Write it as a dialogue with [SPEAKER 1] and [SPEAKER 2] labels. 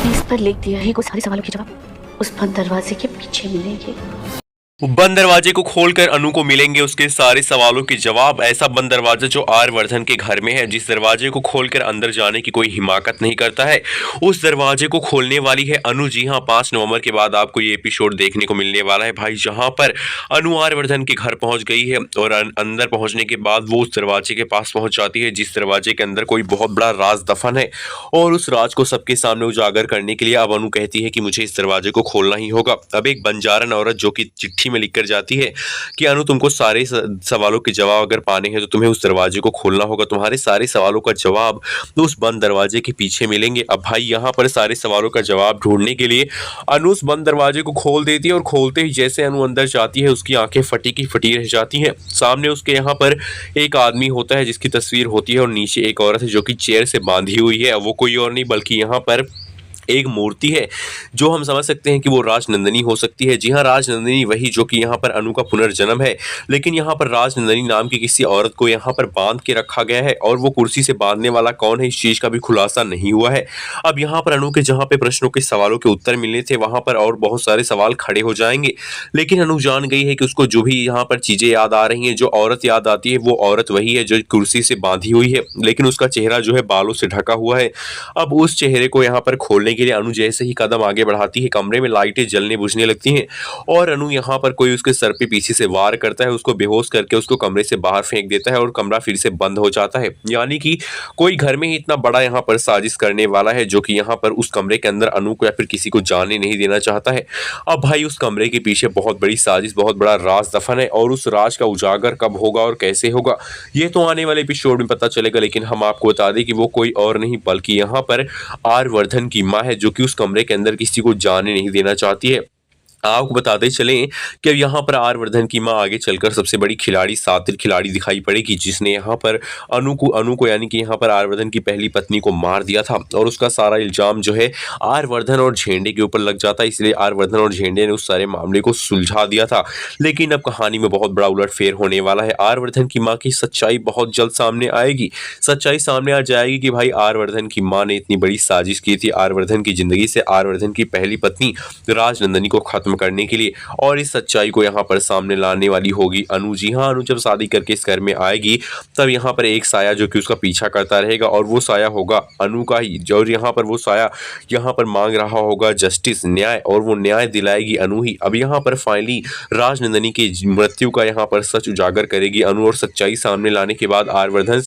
[SPEAKER 1] इस पर लिख दिया है, को सारे सवालों के जवाब उस बंद दरवाजे के पीछे मिलेंगे।
[SPEAKER 2] बंद दरवाजे को खोलकर अनु को मिलेंगे उसके सारे सवालों के जवाब। ऐसा बंद दरवाजा जो आर्यवर्धन के घर में है, जिस दरवाजे को खोलकर अंदर जाने की कोई हिमाकत नहीं करता है, उस दरवाजे को खोलने वाली है अनु। जी हाँ, 5 नवंबर के बाद आपको ये एपिसोड देखने को मिलने वाला है भाई, जहां पर अनु आर्यवर्धन के घर पहुंच गई है और अंदर पहुंचने के बाद वो उस दरवाजे के पास पहुंच जाती है, जिस दरवाजे के अंदर कोई बहुत बड़ा राज दफन है। और उस राज को सबके सामने उजागर करने के लिए अब अनु कहती है कि मुझे इस दरवाजे को खोलना ही होगा। अब एक बंजारन औरत जो कि चिट्ठी में लिखकर जाती है कि अनु, तुमको सारे सवालों के जवाब अगर पाने हैं तो तुम्हें उस दरवाजे को खोलना होगा। तुम्हारे सारे सवालों का जवाब तो उस बंद दरवाजे के पीछे मिलेंगे। अब भाई यहाँ पर सारे सवालों का जवाब ढूंढने के लिए अनु उस बंद दरवाजे को खोल देती है और खोलते ही जैसे अनु अंदर जाती है, उसकी आंखें फटी की फटी रह जाती हैं। सामने उसके यहाँ पर एक आदमी होता है जिसकी तस्वीर होती है और नीचे एक औरत है जो कि चेयर से बांधी हुई है। वो कोई और नहीं बल्कि यहाँ पर एक मूर्ति है, जो हम समझ सकते हैं कि वो राजनंदिनी हो सकती है। जी हाँ, राजनंदिनी वही जो कि यहाँ पर अनु का पुनर्जन्म है। लेकिन यहाँ पर राजनंदिनी नाम की किसी औरत को यहाँ पर बांध के रखा गया है और वो कुर्सी से बांधने वाला कौन है, इस चीज का भी खुलासा नहीं हुआ है। अब यहाँ पर अनु के जहाँ पे प्रश्नों के सवालों के उत्तर मिलने थे, वहां पर और बहुत सारे सवाल खड़े हो जाएंगे। लेकिन अनु जान गई है कि उसको जो भी यहाँ पर चीजें याद आ रही हैं, जो औरत याद आती है, वो औरत वही है जो कुर्सी से बांधी हुई है, लेकिन उसका चेहरा जो है बालों से ढका हुआ है। अब उस चेहरे को यहाँ पर खोलने के लिए अनु जैसे ही कदम आगे बढ़ाती है, कमरे में लाइटें जलने बुझने लगती हैं और अनु यहाँ पर कोई उसके सर पे पीछे से वार करता है, उसको बेहोश करके उसको कमरे से बाहर फेंक देता है और कमरा फिर से बंद हो जाता है। यानी कि कोई घर में ही इतना बड़ा यहाँ पर साजिश करने वाला है, जो कि यहाँ पर उस कमरे के अंदर अनु को या फिर किसी को जाने नहीं देना चाहता है। अब भाई उस कमरे के पीछे बहुत बड़ी साजिश, बहुत बड़ा राज दफन है और उस राज का उजागर कब होगा और कैसे होगा, ये तो आने वाले एपिसोड में पता चलेगा। लेकिन हम आपको बता दें कि वो कोई और नहीं बल्कि यहाँ पर आर्यवर्धन की माँ है, जो कि उस कमरे के अंदर किसी को जाने नहीं देना चाहती है। आपको बताते चलें कि यहाँ पर आर्यवर्धन की मां आगे चलकर सबसे बड़ी खिलाड़ी, सातिर खिलाड़ी दिखाई पड़ेगी, जिसने यहाँ पर अनु को यानी कि यहाँ पर आर्यवर्धन की पहली पत्नी को मार दिया था और उसका सारा इल्जाम जो है आर्यवर्धन और झेंडे के ऊपर लग जाता है। इसलिए आर्यवर्धन और झेंडे ने उस सारे मामले को सुलझा दिया था। लेकिन अब कहानी में बहुत बड़ा उलटफेर होने वाला है। आर्यवर्धन की माँ की सच्चाई बहुत जल्द सामने आएगी। सच्चाई सामने आ जाएगी कि भाई आर्यवर्धन की माँ ने इतनी बड़ी साजिश की थी आर्यवर्धन की जिंदगी से, आर्यवर्धन की पहली पत्नी राजनंदिनी को खत्म करने के लिए, और इस सच्चाई को यहाँ पर सामने लाने वाली होगी अनु। जी हाँ, अनु जब शादी करके इस घर में आएगी तब यहाँ पर एक साया जो कि उसका पीछा करता रहेगा और वो साया होगा अनु का ही, जो यहाँ पर वो साया यहाँ पर मांग रहा होगा जस्टिस, न्याय, और वो न्याय दिलाएगी अनु ही। अब यहाँ पर फाइनली राजनंदिनी की मृत्यु का यहाँ पर सच उजागर करेगी अनु और सच्चाई सामने लाने के बाद आर्यवर्धन